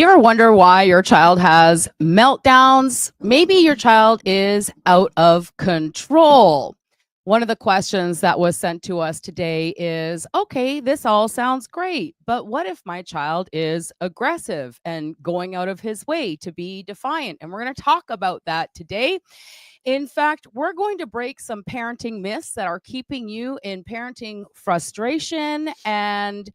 Do you ever wonder why your child has meltdowns? Maybe your child is out of control. One of the questions that was sent to us today is, okay, this all sounds great, but what if my child is aggressive and going out of his way to be defiant? And we're going to talk about that today. In fact, we're going to break some parenting myths that are keeping you in parenting frustration and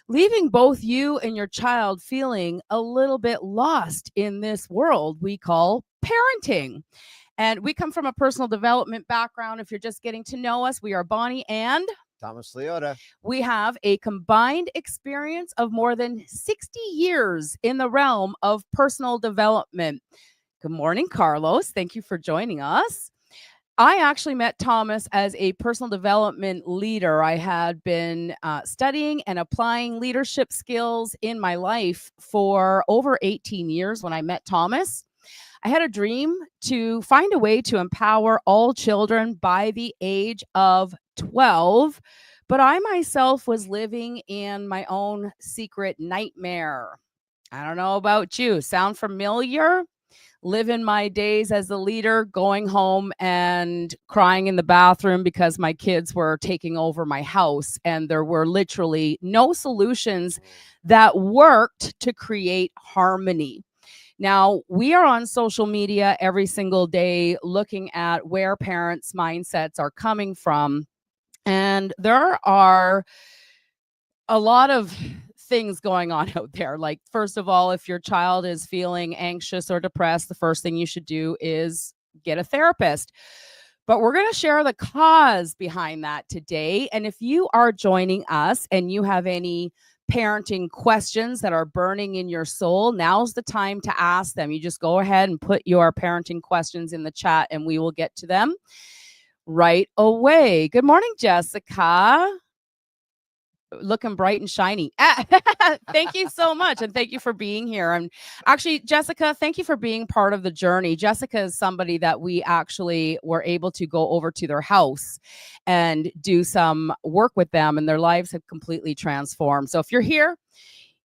leaving both you and your child feeling a little bit lost in this world we call parenting. And we come from a personal development background. If you're just getting to know us, we are Bonnie and Thomas Leota. We have a combined experience of more than 60 years in the realm of personal development. Good morning, Carlos. Thank you for joining us. I actually met Thomas as a personal development leader. I had been studying and applying leadership skills in my life for over 18 years when I met Thomas. I had a dream to find a way to empower all children by the age of 12, but I myself was living in my own secret nightmare. I don't know about you. Sound familiar? Living my days as a leader, going home and crying in the bathroom because my kids were taking over my house, and there were literally no solutions that worked to create harmony. Now, we are on social media every single day looking at where parents' mindsets are coming from, and there are a lot of things going on out there. Like, first of all, if your child is feeling anxious or depressed, the first thing you should do is get a therapist. But we're going to share the cause behind that today. And if you are joining us and you have any parenting questions that are burning in your soul, now's the time to ask them. You just go ahead and put your parenting questions in the chat and we will get to them right away. Good morning, Jessica. Looking bright and shiny. Thank you so much. And thank you for being here. And actually, Jessica, thank you for being part of the journey. Jessica is somebody that we actually were able to go over to their house and do some work with them, and their lives have completely transformed. So if you're here,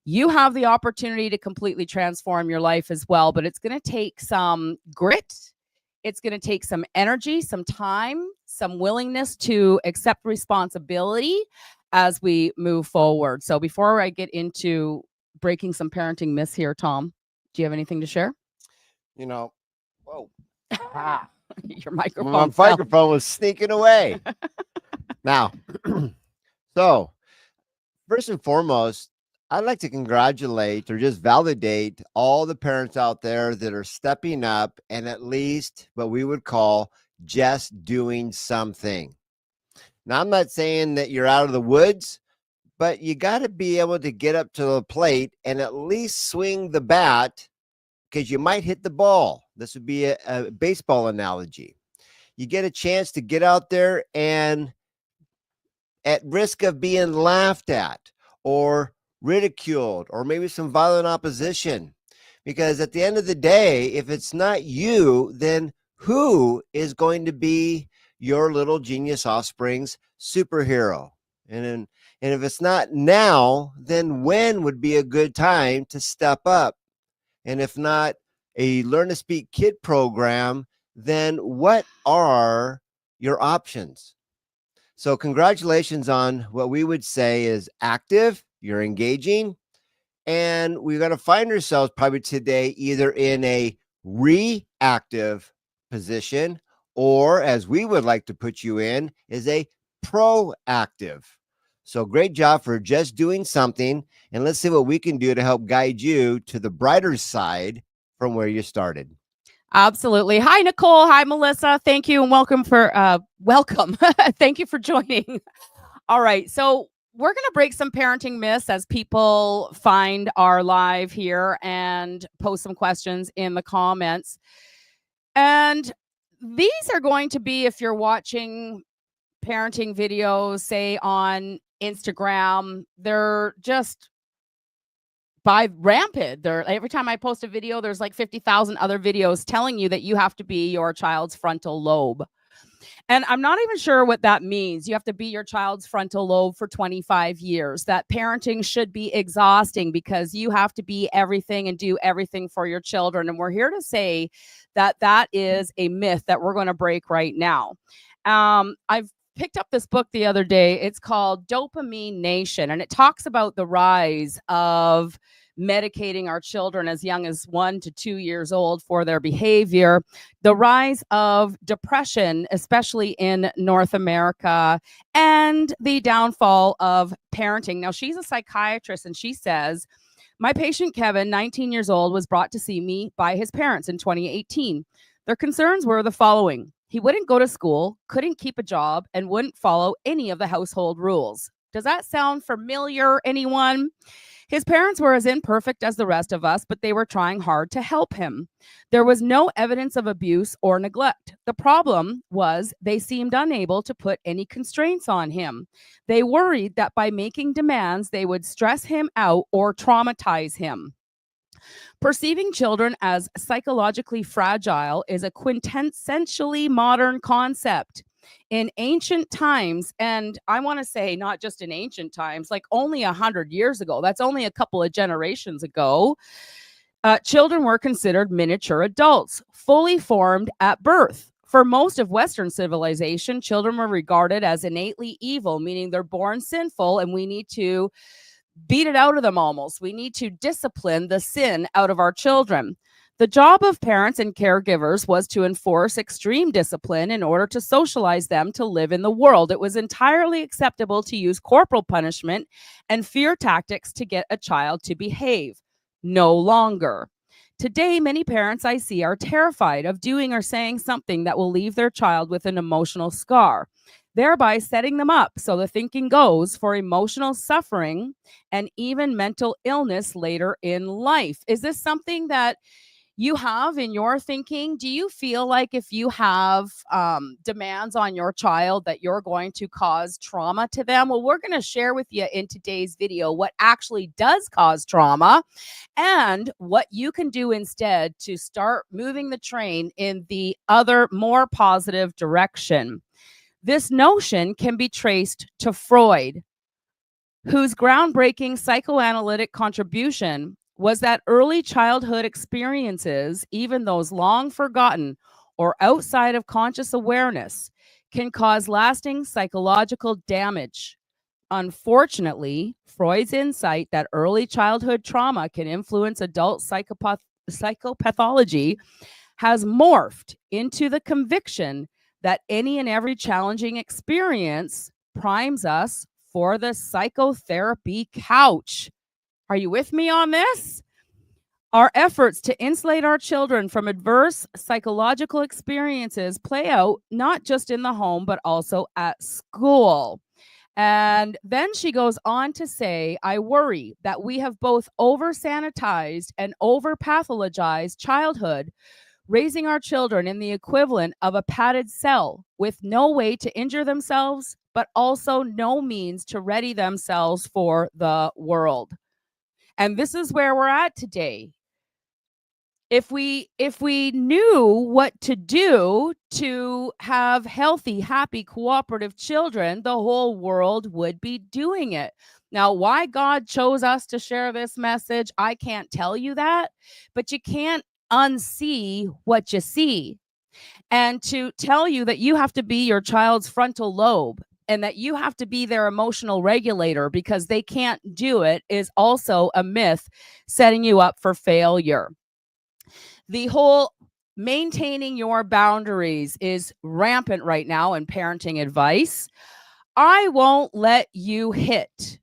you have the opportunity to completely transform your life as well, but it's going to take some grit. It's going to take some energy, some time, some willingness to accept responsibility as we move forward. So before I get into breaking some parenting myths here, Tom, do you have anything to share? You know, whoa. Your microphone. My microphone was sneaking away. Now, so first and foremost, I'd like to congratulate or just validate all the parents out there that are stepping up and at least what we would call just doing something. Now, I'm not saying that you're out of the woods, but you got to be able to get up to the plate and at least swing the bat because you might hit the ball. This would be a baseball analogy. You get a chance to get out there and at risk of being laughed at or ridiculed or maybe some violent opposition. Because at the end of the day, if it's not you, then who is going to be your little genius offspring's superhero? And if it's not now, then when would be a good time to step up? And if not a Learn to Speak Kid program, then what are your options? So congratulations on what we would say is active, you're engaging, and we're going to find ourselves probably today either in a reactive position, or as we would like to put you in, is a proactive. So great job for just doing something. And let's see what we can do to help guide you to the brighter side from where you started. Absolutely. Hi, Nicole. Hi, Melissa. Thank you and welcome for welcome. Thank you for joining. All right. So we're going to break some parenting myths as people find our live here and post some questions in the comments. And these are going to be, if you're watching parenting videos, say on Instagram, they're just by rampant. Every time I post a video, there's like 50,000 other videos telling you that you have to be your child's frontal lobe. And I'm not even sure what that means. You have to be your child's frontal lobe for 25 years. That parenting should be exhausting because you have to be everything and do everything for your children. And we're here to say that that is a myth that we're going to break right now. I've picked up this book the other day. It's called Dopamine Nation, and it talks about the rise of medicating our children as young as 1 to 2 years old for their behavior, the rise of depression, especially in North America, and the downfall of parenting. Now, she's a psychiatrist, and she says, my patient Kevin, 19 years old, was brought to see me by his parents in 2018. Their concerns were the following: he wouldn't go to school, couldn't keep a job, and wouldn't follow any of the household rules. Does that sound familiar, anyone? His parents were as imperfect as the rest of us, but they were trying hard to help him. There was no evidence of abuse or neglect. The problem was they seemed unable to put any constraints on him. They worried that by making demands, they would stress him out or traumatize him. Perceiving children as psychologically fragile is a quintessentially modern concept. In ancient times, and I want to say not just in ancient times, like only 100 years ago, that's only a couple of generations ago, children were considered miniature adults, fully formed at birth. For most of Western civilization, children were regarded as innately evil, meaning they're born sinful, and we need to beat it out of them almost. We need to discipline the sin out of our children. The job of parents and caregivers was to enforce extreme discipline in order to socialize them to live in the world. It was entirely acceptable to use corporal punishment and fear tactics to get a child to behave. No longer. Today, many parents I see are terrified of doing or saying something that will leave their child with an emotional scar, thereby setting them up, so the thinking goes, for emotional suffering and even mental illness later in life. Is this something that you have in your thinking? Do you feel like if you have demands on your child that you're going to cause trauma to them? Well, we're going to share with you in today's video what actually does cause trauma and what you can do instead to start moving the train in the other, more positive direction. This notion can be traced to Freud, whose groundbreaking psychoanalytic contribution was that early childhood experiences, even those long forgotten or outside of conscious awareness, can cause lasting psychological damage. Unfortunately, Freud's insight that early childhood trauma can influence adult psychopathology has morphed into the conviction that any and every challenging experience primes us for the psychotherapy couch. Are you with me on this? Our efforts to insulate our children from adverse psychological experiences play out not just in the home, but also at school. And then she goes on to say, I worry that we have both over sanitized and over pathologized childhood, raising our children in the equivalent of a padded cell with no way to injure themselves, but also no means to ready themselves for the world. And this is where we're at today. If we knew what to do to have healthy, happy, cooperative children, the whole world would be doing it. Now, why God chose us to share this message, I can't tell you that, but you can't unsee what you see. And to tell you that you have to be your child's frontal lobe and that you have to be their emotional regulator because they can't do it is also a myth, setting you up for failure. The whole maintaining your boundaries is rampant right now in parenting advice. I won't let you hit.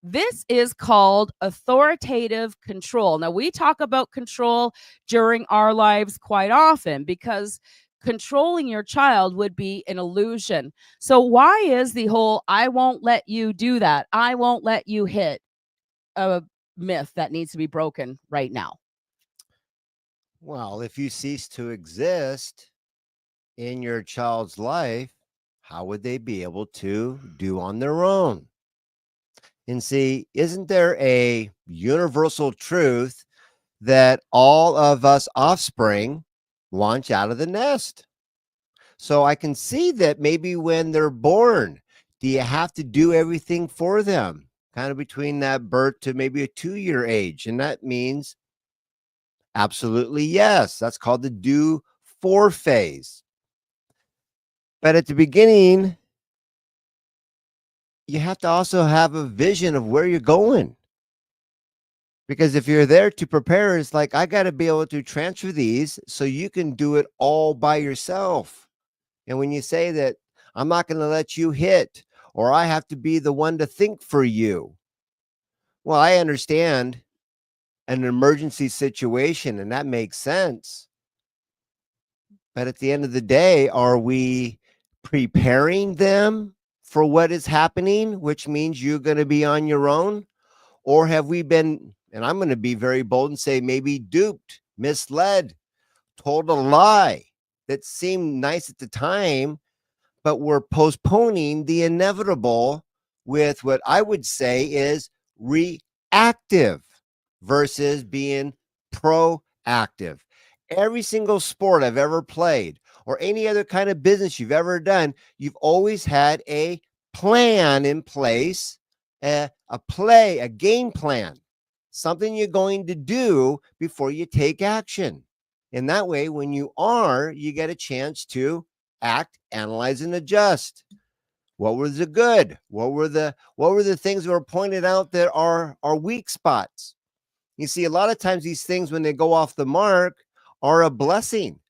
This is called authoritative control. Now, we talk about control during our lives quite often because controlling your child would be an illusion. So why is the whole I won't let you do that, I won't let you hit, a myth that needs to be broken right now? Well, if you cease to exist in your child's life, how would they be able to do on their own? And see, isn't there a universal truth that all of us offspring launch out of the nest? So I can see that maybe when they're born, do you have to do everything for them? Kind of between that birth to maybe a 2-year age. And that means absolutely yes. That's called the do for phase. But at the beginning, you have to also have a vision of where you're going. Because if you're there to prepare, it's like, I got to be able to transfer these so you can do it all by yourself. And when you say that, I'm not going to let you hit, or I have to be the one to think for you. Well, I understand an emergency situation, and that makes sense. But at the end of the day, are we preparing them for what is happening, which means you're going to be on your own? Or have we been, and I'm going to be very bold and say maybe duped, misled, told a lie that seemed nice at the time, but we're postponing the inevitable with what I would say is reactive versus being proactive. Every single sport I've ever played or any other kind of business you've ever done, you've always had a plan in place, a game plan, something you're going to do before you take action. And that way, when you get a chance to act, analyze, and adjust. What was the good? What were the things that were pointed out that are weak spots? You see, a lot of times these things, when they go off the mark, are a blessing.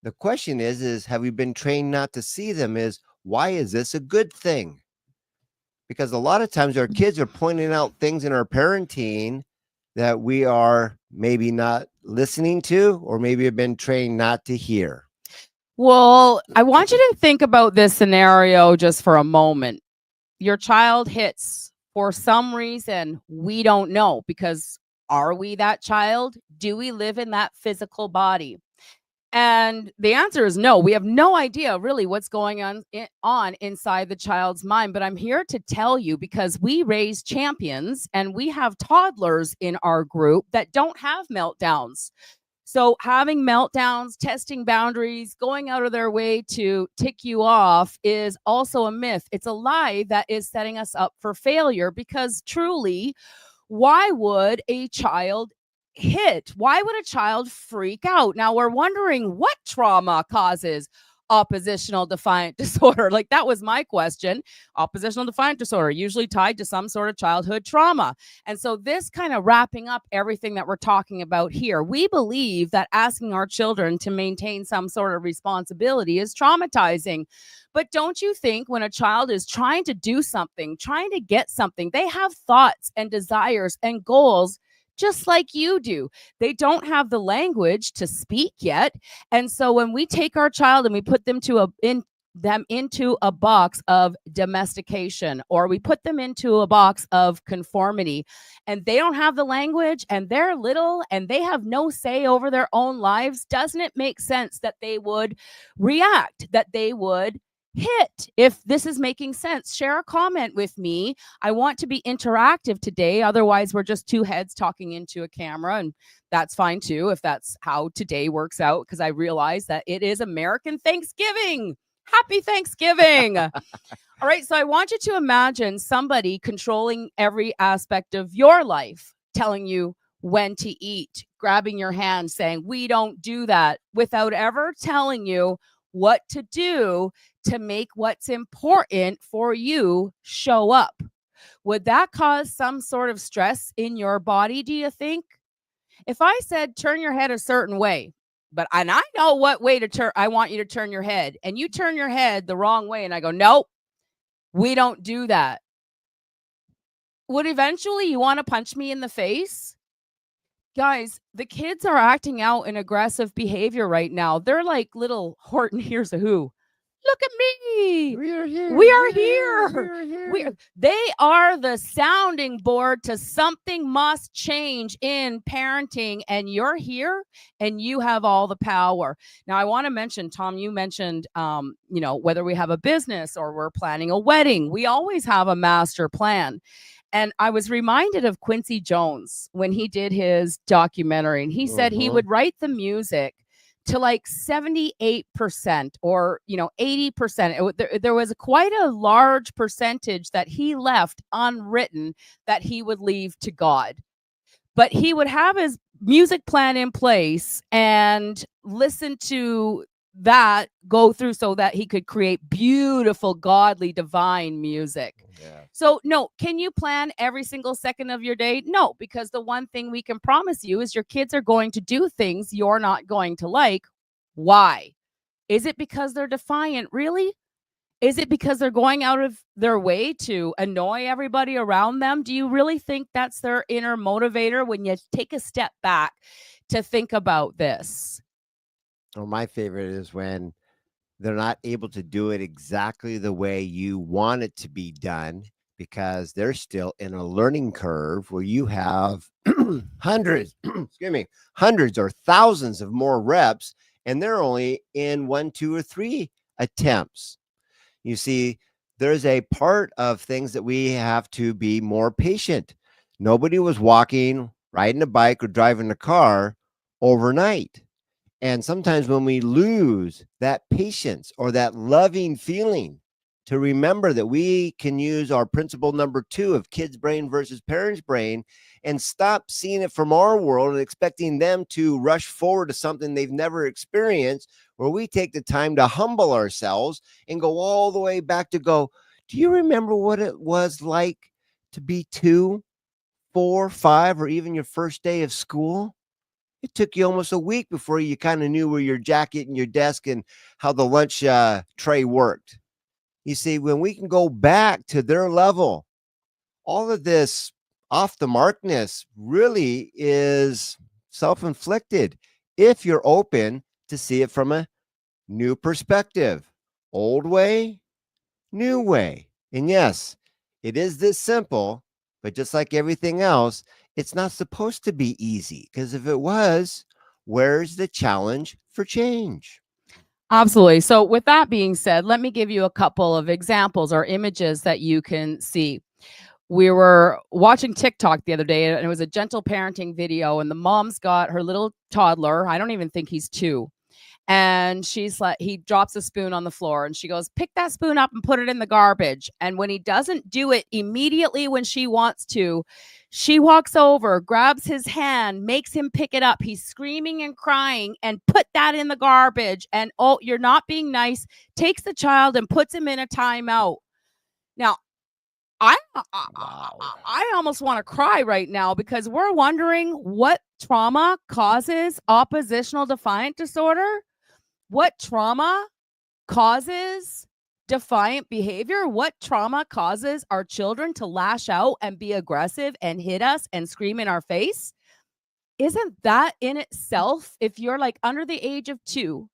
The question is have we been trained not to see them? Is why is this a good thing? Because a lot of times our kids are pointing out things in our parenting that we are maybe not listening to, or maybe have been trained not to hear. Well, I want you to think about this scenario just for a moment. Your child hits for some reason we don't know, because are we that child? Do we live in that physical body? And the answer is no. We have no idea really what's going on inside the child's mind. But I'm here to tell you, because we raise champions and we have toddlers in our group that don't have meltdowns. So having meltdowns, testing boundaries, going out of their way to tick you off is also a myth. It's a lie that is setting us up for failure, because truly, why would a child hit? Why would a child freak out? Now we're wondering what trauma causes oppositional defiant disorder. Like, that was my question. Oppositional defiant disorder, usually tied to some sort of childhood trauma. And so this kind of wrapping up everything that we're talking about here, we believe that asking our children to maintain some sort of responsibility is traumatizing. But don't you think when a child is trying to do something, trying to get something, they have thoughts and desires and goals just like you do? They don't have the language to speak yet. And so when we take our child and we put them into a box of domestication, or we put them into a box of conformity, and they don't have the language and they're little and they have no say over their own lives, doesn't it make sense that they would react, that they would hit? If this is making sense, share a comment with me. I want to be interactive today. Otherwise, we're just two heads talking into a camera, and that's fine too, if that's how today works out, because I realize that it is American Thanksgiving. Happy Thanksgiving. All right. So I want you to imagine somebody controlling every aspect of your life, telling you when to eat, grabbing your hand, saying, we don't do that, without ever telling you what to do to make what's important for you show up. Would that cause some sort of stress in your body, do you think? If I said turn your head a certain way, and I know what way to turn, I want you to turn your head, and you turn your head the wrong way, and I go, nope, we don't do that. Would eventually you want to punch me in the face? Guys, the kids are acting out in aggressive behavior right now. They're like little Horton Hears a Who. Look at me. We are here. We are here. We are here. They are the sounding board to something must change in parenting, and you're here and you have all the power. Now, I want to mention, Tom, you mentioned, whether we have a business or we're planning a wedding, we always have a master plan. And I was reminded of Quincy Jones when he did his documentary, and he said he would write the music to like 78% or 80%. There was quite a large percentage that he left unwritten that he would leave to God. But he would have his music plan in place and listen to that go through so that he could create beautiful, godly, divine music. Yeah. So, no, can you plan every single second of your day? No, because the one thing we can promise you is your kids are going to do things you're not going to like. Why? Is it because they're defiant? Really? Is it because they're going out of their way to annoy everybody around them? Do you really think that's their inner motivator when you take a step back to think about this? Or my favorite is when they're not able to do it exactly the way you want it to be done because they're still in a learning curve where you have hundreds, excuse me, hundreds or thousands of more reps, and they're only in 1, 2, or 3 attempts. You see, there's a part of things that we have to be more patient. Nobody was walking, riding a bike, or driving a car overnight. And sometimes when we lose that patience or that loving feeling to remember that we can use our principle number 2 of kids' brain versus parents' brain and stop seeing it from our world and expecting them to rush forward to something they've never experienced, where we take the time to humble ourselves and go all the way back to go, do you remember what it was like to be 2, 4, 5, or even your first day of school? It took you almost a week before you kind of knew where your jacket and your desk and how the lunch tray worked. You see, when we can go back to their level, all of this off the markness really is self-inflicted if you're open to see it from a new perspective. Old way, new way. And yes, it is this simple, but just like everything else, it's not supposed to be easy, because if it was, where's the challenge for change? Absolutely. So, with that being said, let me give you a couple of examples or images that you can see. We were watching TikTok the other day, and it was a gentle parenting video, and the mom's got her little toddler. I don't even think he's 2. And she's like, he drops a spoon on the floor and she goes, pick that spoon up and put it in the garbage. And when he doesn't do it immediately when she wants to, she walks over, grabs his hand, makes him pick it up. He's screaming and crying and put that in the garbage. And oh, you're not being nice, takes the child and puts him in a timeout. Now, I almost want to cry right now because we're wondering what trauma causes oppositional defiant disorder. What trauma causes defiant behavior? What trauma causes our children to lash out and be aggressive and hit us and scream in our face? Isn't that in itself, if you're like under the age of 2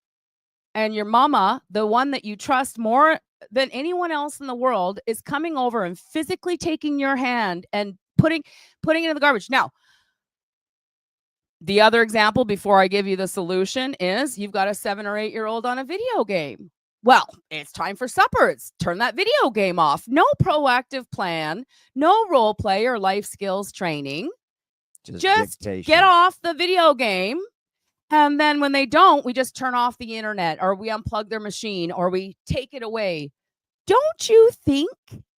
and your mama, the one that you trust more than anyone else in the world, is coming over and physically taking your hand and putting it in the garbage. Now, the other example before I give you the solution is you've got a 7 or 8-year-old on a video game. Well, it's time for supper. It's turn that video game off. No proactive plan, no role play or life skills training. Just get off the video game. And then when they don't, we just turn off the internet or we unplug their machine or we take it away. Don't you think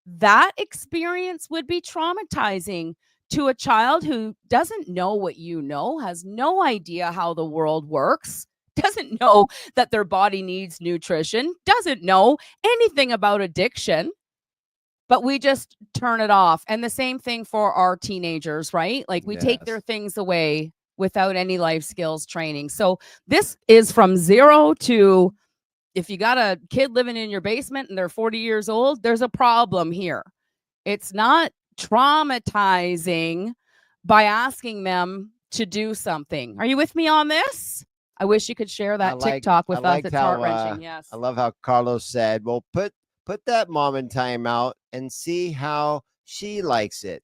that experience would be traumatizing to a child who doesn't know what you know, has no idea how the world works, doesn't know that their body needs nutrition, doesn't know anything about addiction, but we just turn it off? And the same thing for our teenagers, right? Like we take their things away without any life skills training. So this is from 0 to, if you got a kid living in your basement and they're 40 years old, there's a problem here. It's not traumatizing by asking them to do something. Are you with me on this? I wish you could share that TikTok with us. It's heart-wrenching. Yes. I love how Carlos said, well, put that mom in timeout and see how she likes it.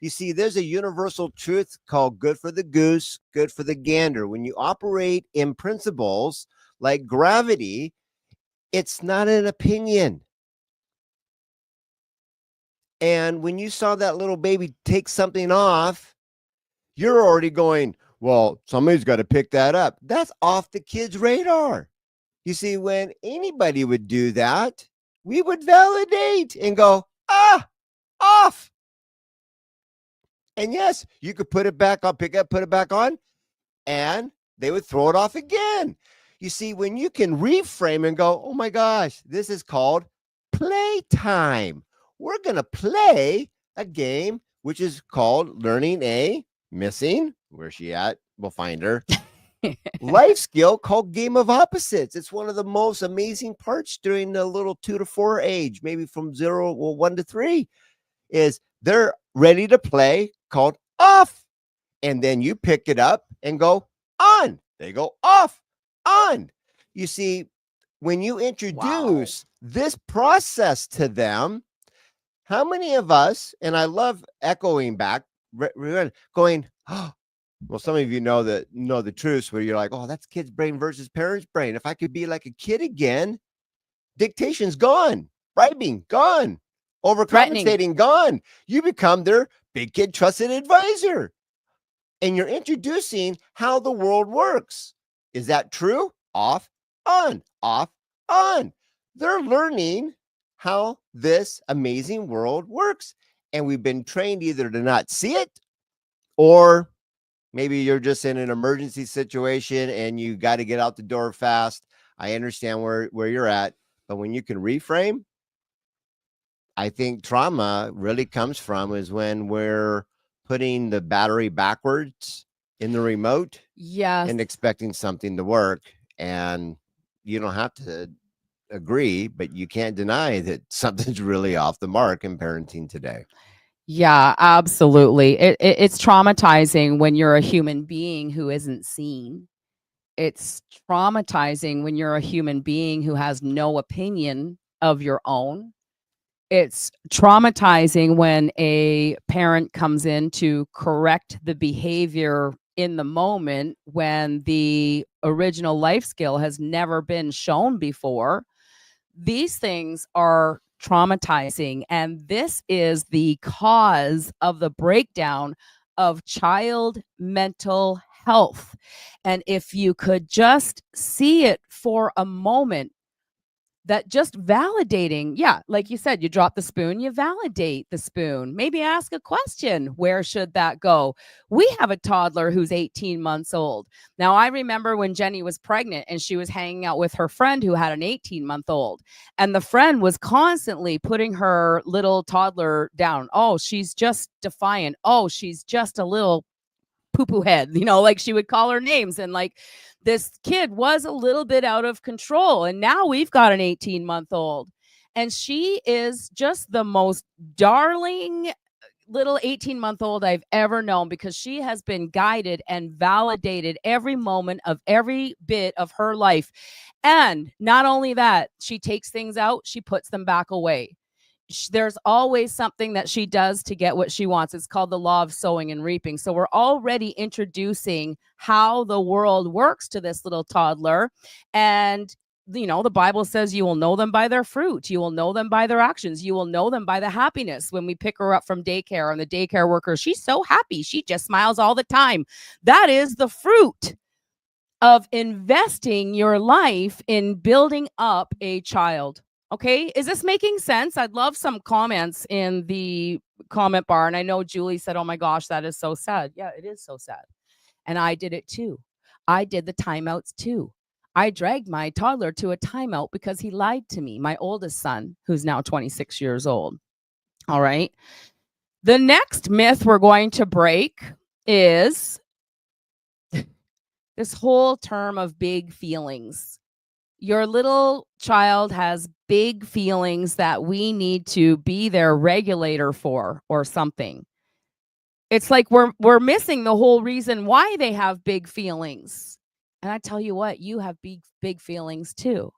You see, there's a universal truth called good for the goose, good for the gander. When you operate in principles like gravity, it's not an opinion. And when you saw that little baby take something off, you're already going, Well, somebody's got to pick that up. That's off the kid's radar. You see, when anybody would do that, we would validate and go, off. And yes, you could put it back on, pick up, put it back on, and they would throw it off again. You see, when you can reframe and go, oh my gosh, this is called playtime. We're going to play a game which is called learning a missing. Where's she at? We'll find her. Life skill called game of opposites. It's one of the most amazing parts during the little 2 to 4 age, maybe from 1 to 3, is they're ready to play called off. And then you pick it up and go on. They go off, on. You see, when you introduce this process to them, how many of us, and I love echoing back, going, oh, well, some of you know the truth where you're like, oh, that's kid's brain versus parents' brain. If I could be like a kid again, dictation's gone, bribing gone, overcompensating gone. You become their big kid trusted advisor. And you're introducing how the world works. Is that true? Off, on, off, on. They're learning how this amazing world works. And we've been trained either to not see it, or maybe you're just in an emergency situation and you got to get out the door fast. I understand where you're at. But when you can reframe, I think trauma really comes from is when we're putting the battery backwards in the remote, Yes. and expecting something to work. And you don't have to agree, but you can't deny that something's really off the mark in parenting today. Yeah, absolutely. It's traumatizing when you're a human being who isn't seen. It's traumatizing when you're a human being who has no opinion of your own. It's traumatizing when a parent comes in to correct the behavior in the moment when the original life skill has never been shown before. These things are traumatizing, and this is the cause of the breakdown of child mental health. And if you could just see it for a moment, that just validating, yeah, like you said, you drop the spoon, you validate the spoon, maybe ask a question, where should that go? We have a toddler who's 18 months old. Now, I remember when Jenny was pregnant and she was hanging out with her friend who had an 18-month-old, and the friend was constantly putting her little toddler down. Oh, she's just defiant. Oh, she's just a little poo-poo head, like she would call her names. And like, this kid was a little bit out of control. And now we've got an 18-month-old, and she is just the most darling little 18-month-old I've ever known, because she has been guided and validated every moment of every bit of her life. And not only that, she takes things out, she puts them back away. There's always something that she does to get what she wants. It's called the law of sowing and reaping. So we're already introducing how the world works to this little toddler. And the Bible says you will know them by their fruit. You will know them by their actions. You will know them by the happiness. When we pick her up from daycare, and the daycare worker, she's so happy. She just smiles all the time. That is the fruit of investing your life in building up a child. Okay, is this making sense? I'd love some comments in the comment bar. And I know Julie said, oh my gosh, that is so sad. Yeah, it is so sad. And I did it too. I did the timeouts too. I dragged my toddler to a timeout because he lied to me, my oldest son, who's now 26 years old. All right. The next myth we're going to break is this whole term of big feelings. Your little child has big feelings that we need to be their regulator for, or something. It's like we're missing the whole reason why they have big feelings. And I tell you what, you have big feelings too.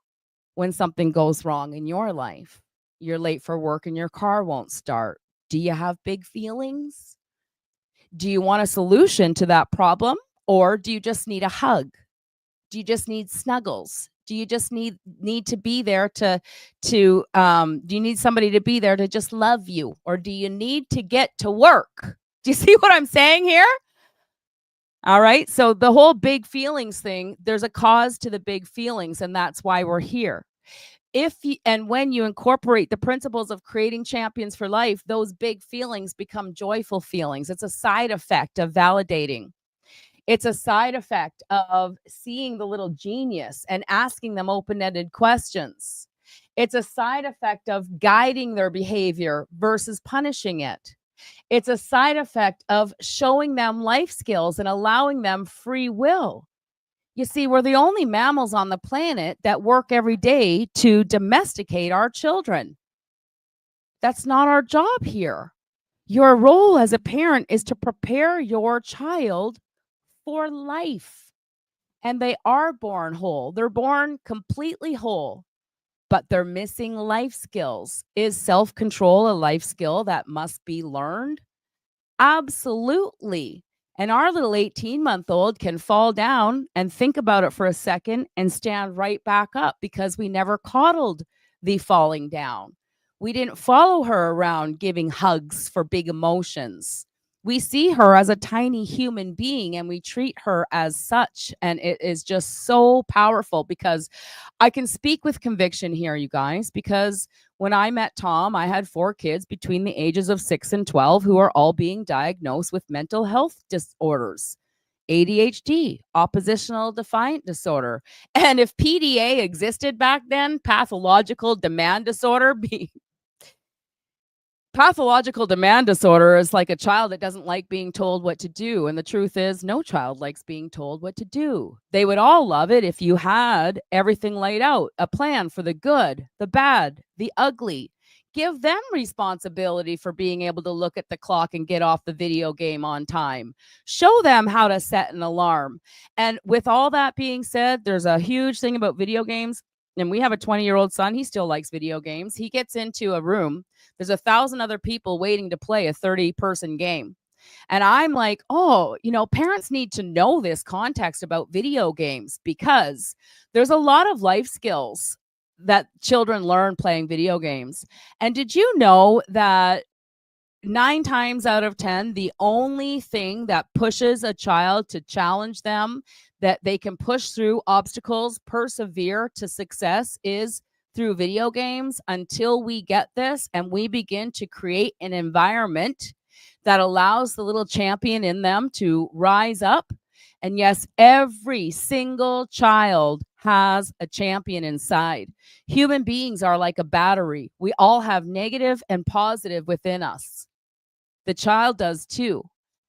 When something goes wrong in your life, you're late for work and your car won't start. Do you have big feelings? Do you want a solution to that problem, or do you just need a hug? Do you just need snuggles? Do you just need to be there to do you need somebody to be there to just love you? Or do you need to get to work? Do you see what I'm saying here? All right. So the whole big feelings thing, there's a cause to the big feelings, and that's why we're here. If you, and when you incorporate the principles of creating champions for life, those big feelings become joyful feelings. It's a side effect of validating. It's a side effect of seeing the little genius and asking them open-ended questions. It's a side effect of guiding their behavior versus punishing it. It's a side effect of showing them life skills and allowing them free will. You see, we're the only mammals on the planet that work every day to domesticate our children. That's not our job here. Your role as a parent is to prepare your child for life. And they are born whole. They're born completely whole, but they're missing life skills. Is self control a life skill that must be learned? Absolutely. And our little 18-month-old can fall down and think about it for a second and stand right back up because we never coddled the falling down. We didn't follow her around giving hugs for big emotions. We see her as a tiny human being and we treat her as such. And it is just so powerful because I can speak with conviction here, you guys, because when I met Tom, I had 4 kids between the ages of 6 and 12 who are all being diagnosed with mental health disorders. ADHD, oppositional defiant disorder. And if PDA existed back then, pathological demand disorder, pathological demand disorder is like a child that doesn't like being told what to do. And the truth is, no child likes being told what to do. They would all love it if you had everything laid out, a plan for the good, the bad, the ugly. Give them responsibility for being able to look at the clock and get off the video game on time. Show them how to set an alarm. And with all that being said, there's a huge thing about video games. And we have a 20-year-old son. He still likes video games. He gets into a room, there's 1,000 other people waiting to play a 30-person game. And I'm like, oh, parents need to know this context about video games because there's a lot of life skills that children learn playing video games. And did you know that 9 times out of 10, the only thing that pushes a child to challenge them, that they can push through obstacles, persevere to success, is through video games? Until we get this and we begin to create an environment that allows the little champion in them to rise up. And yes, every single child has a champion inside. Human beings are like a battery. We all have negative and positive within us. The child does too.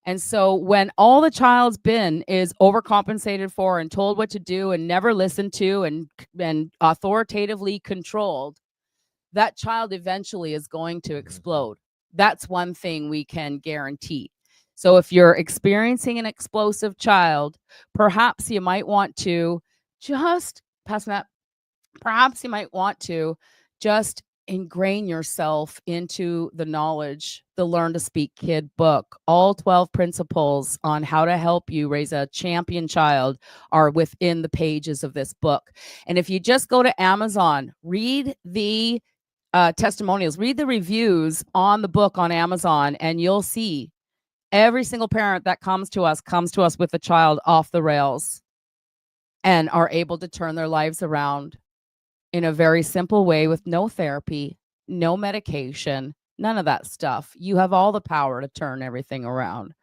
And so when all the child's been is overcompensated for and told what to do and never listened to and authoritatively controlled, that child eventually is going to explode. That's one thing we can guarantee. So if you're experiencing an explosive child, perhaps you might want to just pass that. Perhaps you might want to just ingrain yourself into the knowledge, the Learn to Speak Kid book. All 12 principles on how to help you raise a champion child are within the pages of this book. And if you just go to Amazon, read the testimonials, read the reviews on the book on Amazon, and you'll see every single parent that comes to us with a child off the rails and are able to turn their lives around in a very simple way with no therapy, no medication, none of that stuff. You have all the power to turn everything around.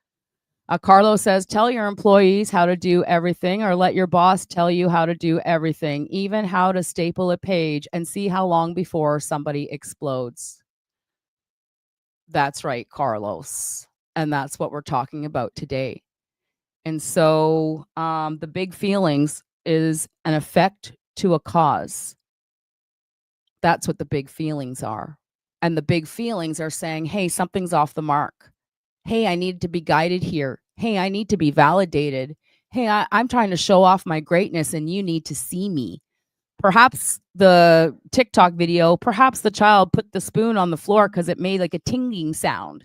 Carlos says, tell your employees how to do everything, or let your boss tell you how to do everything, even how to staple a page, and see how long before somebody explodes. That's right, Carlos. And that's what we're talking about today. And so the big feelings is an effect to a cause. That's what the big feelings are. And the big feelings are saying, hey, something's off the mark. Hey, I need to be guided here. Hey, I need to be validated. Hey, I'm trying to show off my greatness and you need to see me. Perhaps the TikTok video, perhaps the child put the spoon on the floor because it made like a tinging sound.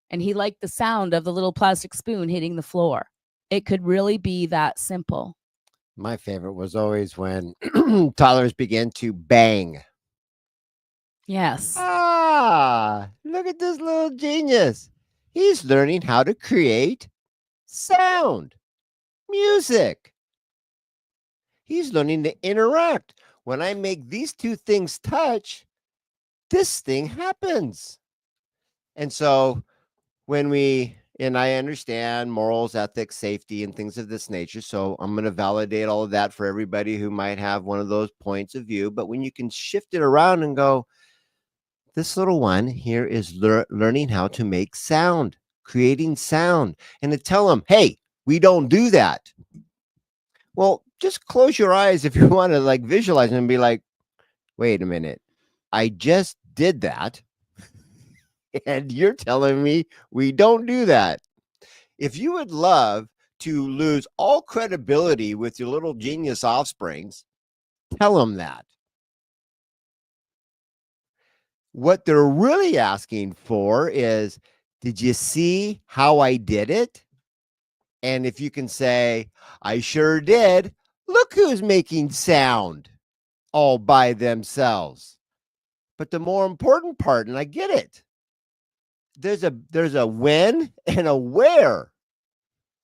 And he liked the sound of the little plastic spoon hitting the floor. It could really be that simple. My favorite was always when toddlers begin to bang. Yes. Ah, look at this little genius. He's learning how to create sound. Music. He's learning to interact. When I make these two things touch, this thing happens. And so and I understand morals, ethics, safety, and things of this nature. So I'm going to validate all of that for everybody who might have one of those points of view. But when you can shift it around and go, this little one here is learning how to make sound, creating sound, and to tell them, hey, we don't do that. Well, just close your eyes if you want to like visualize and be like, wait a minute, I just did that. And you're telling me we don't do that. If you would love to lose all credibility with your little genius offsprings, tell them that. What they're really asking for is, did you see how I did it? And if you can say, I sure did, look who's making sound all by themselves. But the more important part, and I get it, there's a when and a where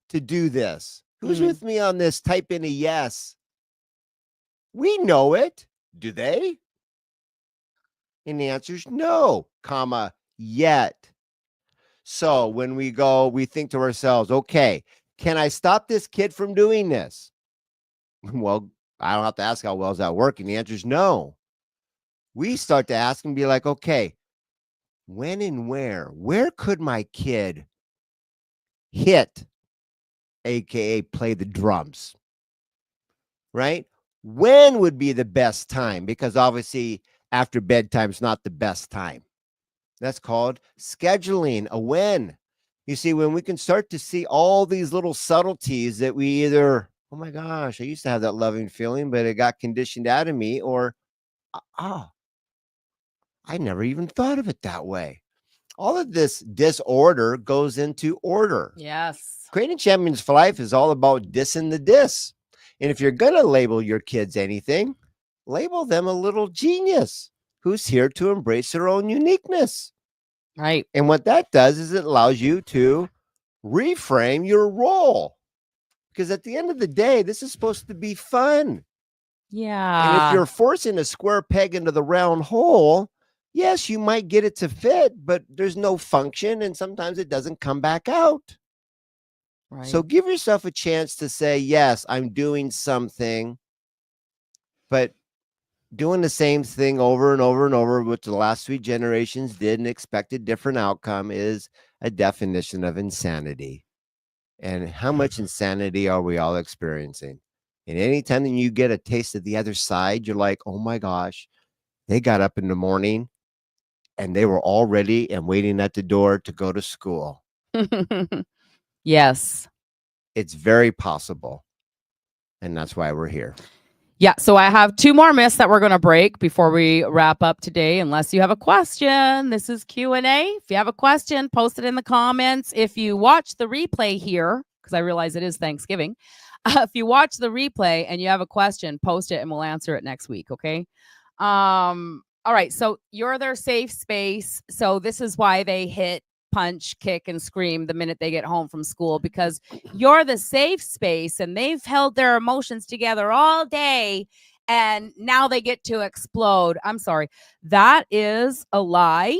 to do this. Who's with me on this? Type in a yes. We know it. Do they? And the answer is no, comma, yet. So when we go, we think to ourselves, okay, can I stop this kid from doing this? Well, I don't have to ask how well is that working. The answer is no. We start to ask and be like, okay, when and where could my kid hit, aka play the drums, right? When would be the best time? Because obviously after bedtime is not the best time. That's called scheduling a when. You see, when we can start to see all these little subtleties that we either, oh my gosh, I used to have that loving feeling, but it got conditioned out of me, or, oh, I never even thought of it that way. All of this disorder goes into order. Yes. Creating Champions for Life is all about dissing the dis. And if you're going to label your kids anything, label them a little genius who's here to embrace their own uniqueness. Right. And what that does is it allows you to reframe your role. Because at the end of the day, this is supposed to be fun. Yeah. And if you're forcing a square peg into the round hole, yes, you might get it to fit, but there's no function. And sometimes it doesn't come back out. Right. So give yourself a chance to say, yes, I'm doing something, but doing the same thing over and over and over, which the last 3 generations did and expected different outcome, is a definition of insanity. And how much insanity are we all experiencing? And anytime that you get a taste of the other side, you're like, oh my gosh, they got up in the morning and they were all ready and waiting at the door to go to school. Yes. It's very possible. And that's why we're here. Yeah, so I have 2 more myths that we're going to break before we wrap up today. Unless you have a question, this is Q&A. If you have a question, post it in the comments. If you watch the replay here, because I realize it is Thanksgiving, if you watch the replay and you have a question, post it and we'll answer it next week, okay? All right, so you're their safe space. So this is why they hit, punch, kick, and scream the minute they get home from school, because you're the safe space and they've held their emotions together all day and now they get to explode. I'm sorry. That is a lie.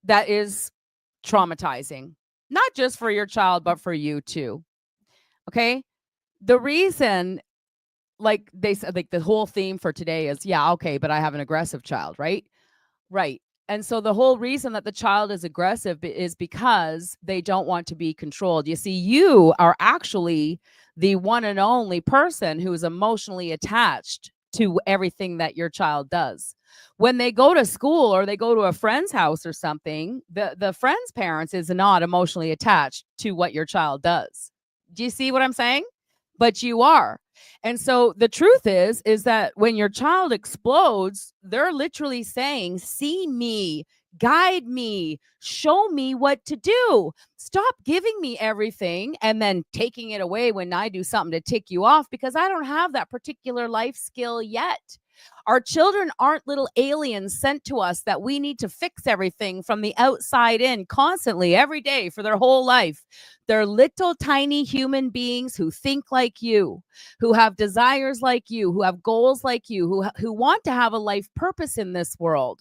That is traumatizing, not just for your child, but for you too. Okay. The reason, like they said, like the whole theme for today is, yeah, okay, but I have an aggressive child, right? Right. And so the whole reason that the child is aggressive is because they don't want to be controlled. You see, you are actually the one and only person who is emotionally attached to everything that your child does. When they go to school or they go to a friend's house or something, the friend's parents is not emotionally attached to what your child does. Do you see what I'm saying? But you are. And so the truth is that when your child explodes, they're literally saying, see me, guide me, show me what to do. Stop giving me everything and then taking it away when I do something to tick you off, because I don't have that particular life skill yet. Our children aren't little aliens sent to us that we need to fix everything from the outside in constantly every day for their whole life. They're little tiny human beings who think like you, who have desires like you, who have goals like you, who want to have a life purpose in this world.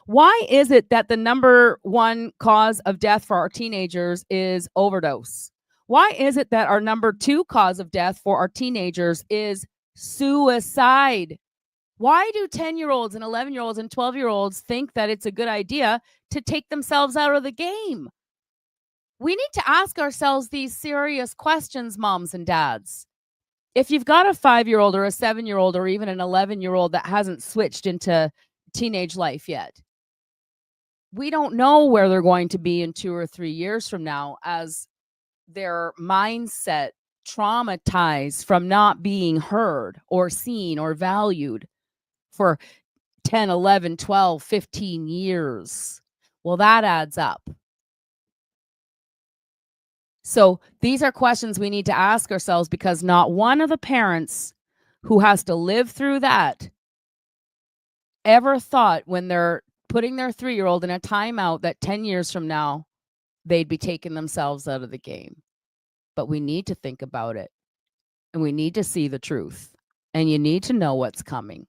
Why is it that the number one cause of death for our teenagers is overdose? Why is it that our number two cause of death for our teenagers is suicide? Why do 10-year-olds and 11-year-olds and 12-year-olds think that it's a good idea to take themselves out of the game? We need to ask ourselves these serious questions, moms and dads. If you've got a 5-year-old or a 7-year-old or even an 11-year-old that hasn't switched into teenage life yet, we don't know where they're going to be in 2 or 3 years from now as their mindset traumatized from not being heard or seen or valued for 10, 11, 12, 15 years. Well, that adds up. So these are questions we need to ask ourselves because not one of the parents who has to live through that ever thought when they're putting their 3-year-old in a timeout that 10 years from now, they'd be taking themselves out of the game. But we need to think about it and we need to see the truth and you need to know what's coming.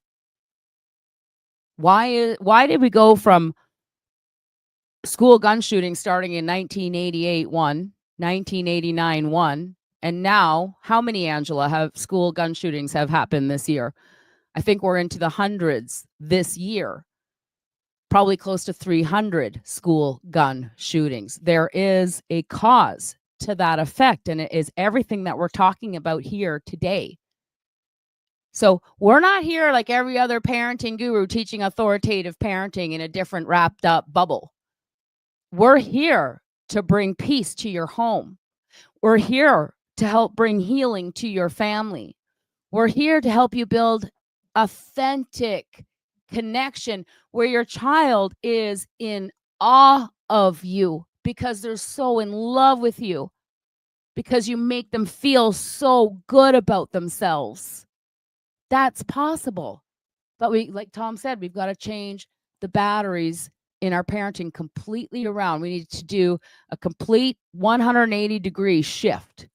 Why did we go from school gun shooting starting in 1988 one, 1989 one, and now how many, Angela, have school gun shootings have happened this year? I think we're into the hundreds this year. Probably close to 300 school gun shootings. There is a cause to that effect, and it is everything that we're talking about here today. So we're not here like every other parenting guru teaching authoritative parenting in a different wrapped up bubble. We're here to bring peace to your home. We're here to help bring healing to your family. We're here to help you build authentic connection where your child is in awe of you because they're so in love with you, because you make them feel so good about themselves. That's possible. But we, like Tom said, we've got to change the batteries in our parenting completely around. We need to do a complete 180-degree shift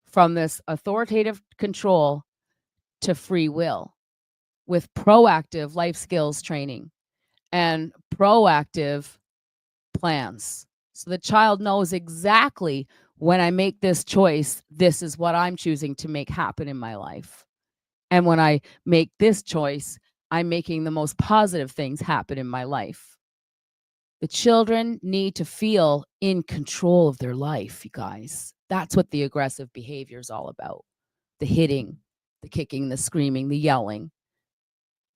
from this authoritative control to free will with proactive life skills training and proactive plans. So the child knows exactly when I make this choice, this is what I'm choosing to make happen in my life. And when I make this choice, I'm making the most positive things happen in my life. The children need to feel in control of their life, you guys. That's what the aggressive behavior is all about. The hitting, the kicking, the screaming, the yelling,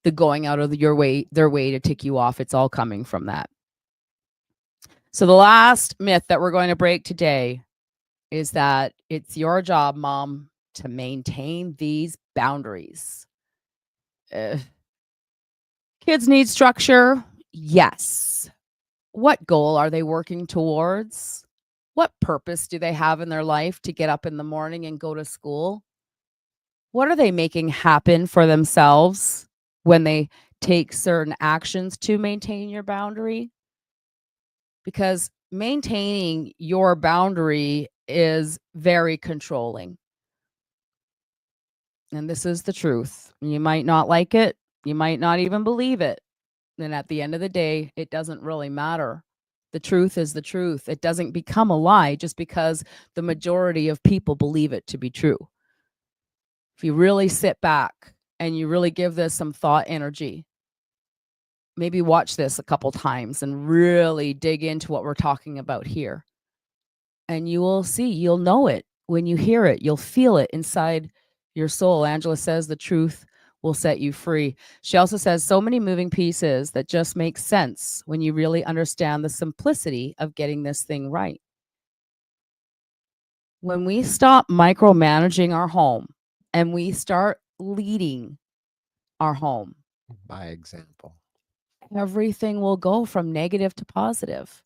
the going out of their way to tick you off. It's all coming from that. So the last myth that we're going to break today is that it's your job, mom, to maintain these boundaries. Kids need structure. Yes. What goal are they working towards? What purpose do they have in their life to get up in the morning and go to school? What are they making happen for themselves when they take certain actions to maintain your boundary? Because maintaining your boundary is very controlling. And this is the truth. You might not like it. You might not even believe it. And at the end of the day, it doesn't really matter. The truth is the truth. It doesn't become a lie just because the majority of people believe it to be true. If you really sit back and you really give this some thought energy, maybe watch this a couple times and really dig into what we're talking about here. And you will see, you'll know it when you hear it. You'll feel it inside your soul. Angela says the truth will set you free. She also says so many moving pieces that just make sense when you really understand the simplicity of getting this thing right. When we stop micromanaging our home and we start leading our home by example, everything will go from negative to positive.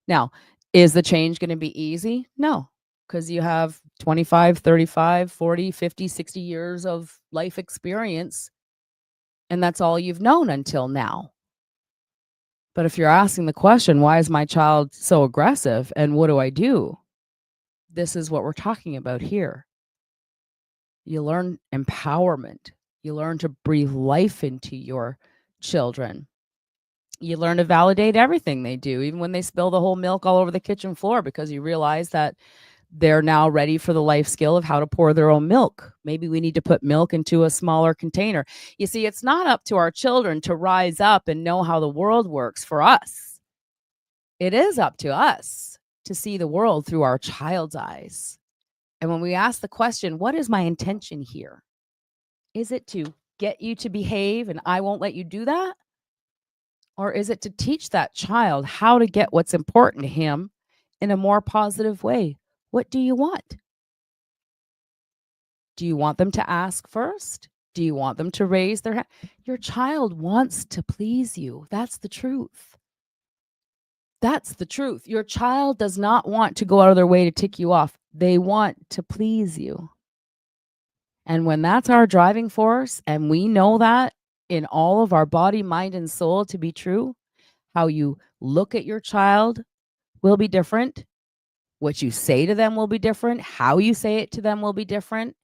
Now, is the change going to be easy? No, because you have 25, 35, 40, 50, 60 years of life experience And that's all you've known until now. But if you're asking the question, why is my child so aggressive and what do I do? This is what we're talking about here. You learn empowerment. You learn to breathe life into your children. You learn to validate everything they do, even when they spill the whole milk all over the kitchen floor, because you realize that they're now ready for the life skill of how to pour their own milk. Maybe we need to put milk into a smaller container. You see, it's not up to our children to rise up and know how the world works for us. It is up to us to see the world through our child's eyes. And when we ask the question, what is my intention here? Is it to get you to behave and I won't let you do that? Or is it to teach that child how to get what's important to him in a more positive way? What do you want? Do you want them to ask first? Do you want them to raise their hand? Your child wants to please you. That's the truth. That's the truth. Your child does not want to go out of their way to tick you off. They want to please you. And when that's our driving force, and we know that in all of our body, mind, and soul to be true, how you look at your child will be different. What you say to them will be different. How you say it to them will be different.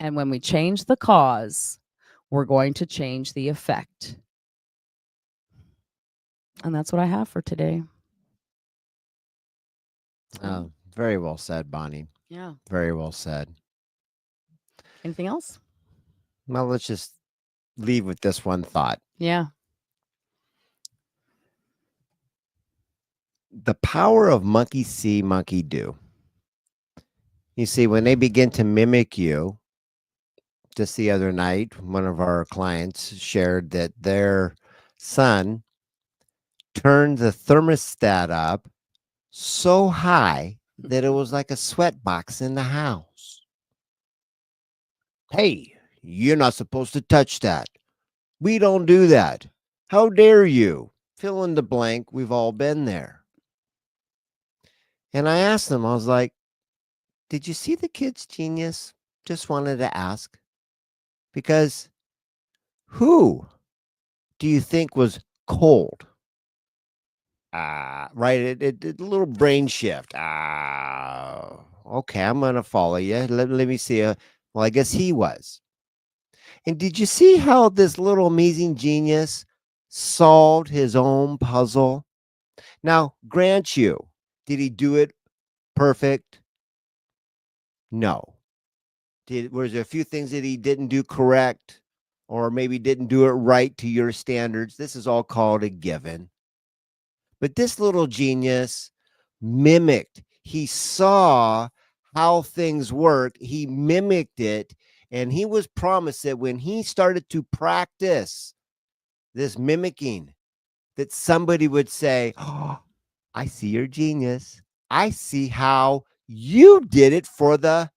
And when we change the cause, we're going to change the effect. And that's what I have for today. Very well said, Bonnie. Yeah. Very well said. Anything else? Well, let's just leave with this one thought. Yeah. The power of monkey see, monkey do. You see, when they begin to mimic you, just the other night, one of our clients shared that their son turned the thermostat up so high that it was like a sweat box in the house. Hey, you're not supposed to touch that. We don't do that. How dare you? Fill in the blank. We've all been there. And I asked them, I was like, did you see the kid's genius? Just wanted to ask. Because who do you think was cold? Right. A little brain shift. Okay, I'm going to follow you. Let me see. Well, I guess he was. And did you see how this little amazing genius solved his own puzzle? Now, grant you, did he do it perfect? No. Was there a few things that he didn't do correct or maybe didn't do it right to your standards? This is all called a given. But this little genius mimicked. He saw how things work. He mimicked it. And he was promised that when he started to practice this mimicking, that somebody would say, oh, I see your genius. I see how you did it for that's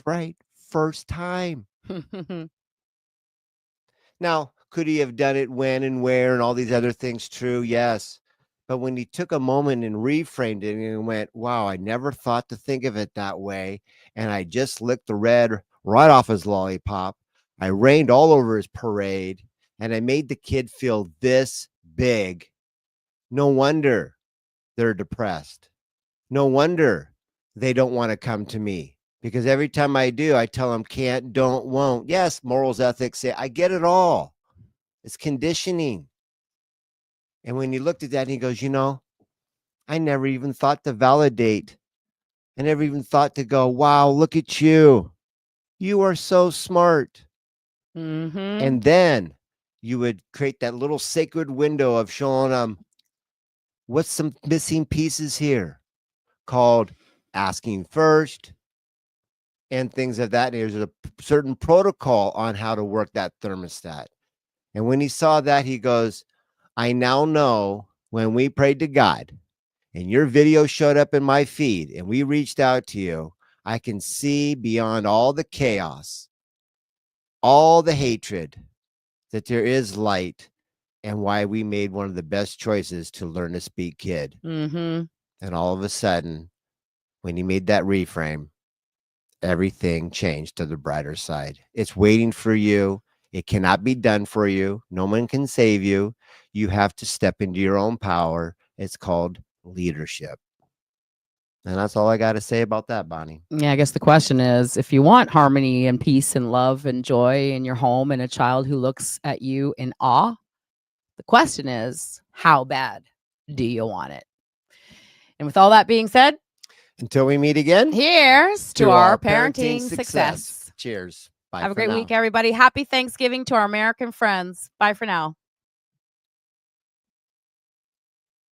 right, first time. Now, could he have done it when and where and all these other things? True, yes. But when he took a moment and reframed it and went, wow, I never thought to think of it that way. And I just licked the red right off his lollipop. I rained all over his parade and I made the kid feel this big. No wonder they're depressed. No wonder they don't want to come to me because every time I do, I tell them can't, don't, won't. Yes, morals, ethics, say, I get it all. It's conditioning. And when he looked at that, he goes, I never even thought to validate. I never even thought to go, wow, look at you. You are so smart. Mm-hmm. And then you would create that little sacred window of showing them what's some missing pieces here called asking first and things of that. There's a certain protocol on how to work that thermostat. And when he saw that, he goes, I now know when we prayed to God and your video showed up in my feed and we reached out to you, I can see beyond all the chaos, all the hatred, that there is light and why we made one of the best choices to learn to speak kid. Mm-hmm. And all of a sudden, when he made that reframe, everything changed to the brighter side. It's waiting for you. It cannot be done for you. No one can save you. You have to step into your own power. It's called leadership. And that's all I got to say about that, Bonnie. Yeah, I guess the question is, if you want harmony and peace and love and joy in your home and a child who looks at you in awe, the question is, how bad do you want it? And with all that being said, until we meet again, here's to our parenting success. Cheers. Bye. Have a great week, everybody. Happy Thanksgiving to our American friends. Bye for now.